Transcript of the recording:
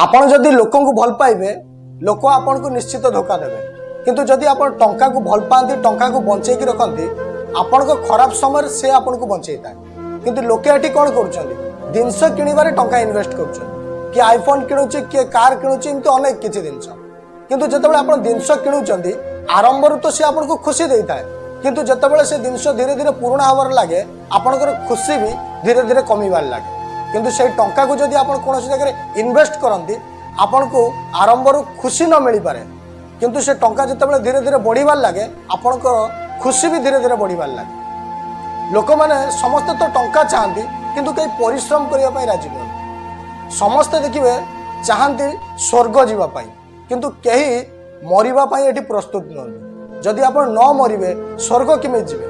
आपण जदि लोक को भल पाइबे लोक आपन को निश्चित धोखा देवे किंतु जदि आपण टंका को भल पाती टंका को बंचे रखती आपण को खराब समय से आपन को बंचे था किंतु लोके एठी कौन कर जिनस किणवारे टंका इन्वेस्ट कर किए आईफोन किणुची किए कार किणुची एमती अनेक किसी जिनस किंतु जितेबाला आपण जिनस किणुचंदी आरंभरू तो सी आपन को खुशी दे था किंतु जितेबाला से जिनस धीरे धीरे पुराणा हबार लगे आपनकर खुशी भी धीरे धीरे कमीबार लगे किंतु से टंका को जदि आपण कौन जगह इन्वेस्ट करती आपण को आरंभरू खुशी न मिल पारे किंतु से टंका जितेबाला धीरे धीरे बढ़ीबार लगे आपनकर खुशी भी धीरे धीरे बढ़ीबार लगे लोक मैंने समस्ते तो टंका चाहती किंतु कहीं परिश्रम करने राजी नुहति समस्ते देखिए चाहती स्वर्ग जीवाई किंतु कहीं मरवाई प्रस्तुत नुहति जदि आप न मरवे स्वर्ग किमें जीवे